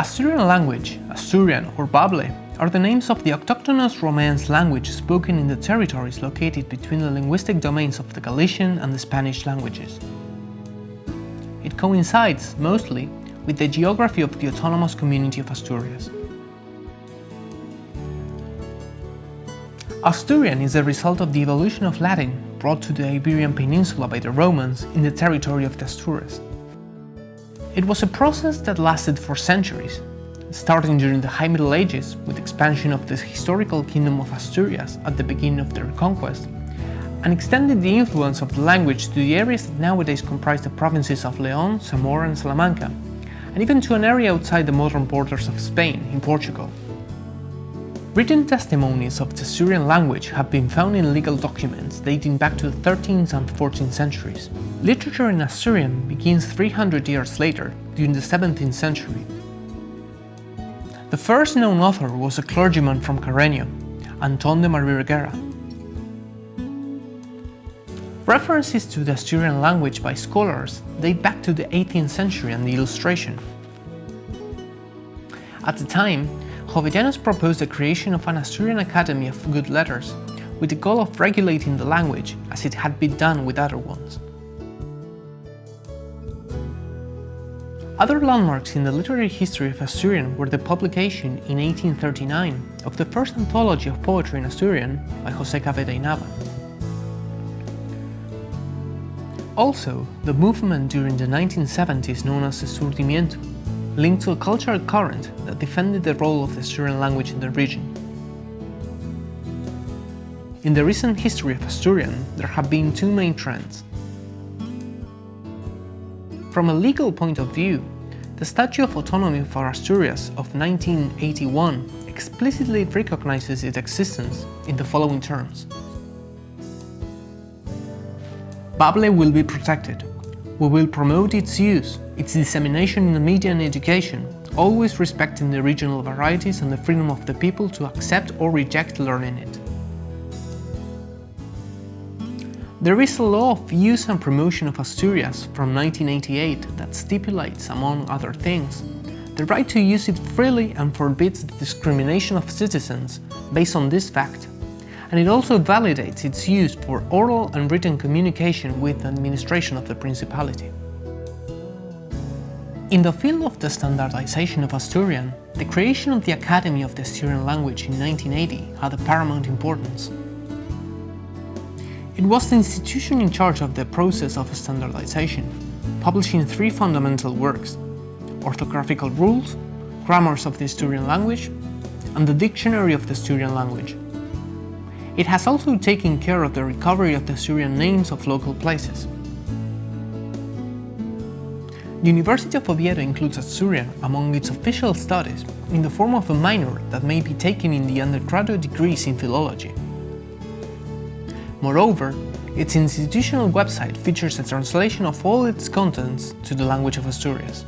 Asturian language, Asturian or Bable, are the names of the autochthonous Romance language spoken in the territories located between the linguistic domains of the Galician and the Spanish languages. It coincides, mostly, with the geography of the autonomous community of Asturias. Asturian is the result of the evolution of Latin brought to the Iberian Peninsula by the Romans in the territory of the Asturias. It was a process that lasted for centuries, starting during the High Middle Ages with expansion of the historical kingdom of Asturias at the beginning of their conquest, and extended the influence of the language to the areas that nowadays comprise the provinces of León, Zamora and Salamanca, and even to an area outside the modern borders of Spain, in Portugal. Written testimonies of the Asturian language have been found in legal documents dating back to the 13th and 14th centuries. Literature in Asturian begins 300 years later, during the 17th century. The first known author was a clergyman from Carreño, Antón de Marvirguera. References to the Asturian language by scholars date back to the 18th century and the Illustration. At the time, Jovellanos proposed the creation of an Asturian Academy of Good Letters, with the goal of regulating the language as it had been done with other ones. Other landmarks in the literary history of Asturian were the publication in 1839 of the first anthology of poetry in Asturian by José Cabeda y Nava. Also, the movement during the 1970s known as the Surdimiento, linked to a cultural current that defended the role of the Asturian language in the region. In the recent history of Asturian, there have been two main trends. From a legal point of view, the Statute of Autonomy for Asturias of 1981 explicitly recognizes its existence in the following terms. Bable will be protected. We will promote its use, its dissemination in the media and education, always respecting the regional varieties and the freedom of the people to accept or reject learning it. There is a law of use and promotion of Asturias from 1988 that stipulates, among other things, the right to use it freely and forbids the discrimination of citizens based on this fact, and it also validates its use for oral and written communication with the administration of the Principality. In the field of the standardization of Asturian, the creation of the Academy of the Asturian Language in 1980 had a paramount importance. It was the institution in charge of the process of standardization, publishing three fundamental works: orthographical rules, grammars of the Asturian language, and the Dictionary of the Asturian language. It has also taken care of the recovery of the Asturian names of local places. The University of Oviedo includes Asturian among its official studies in the form of a minor that may be taken in the undergraduate degrees in philology. Moreover, its institutional website features a translation of all its contents to the language of Asturias.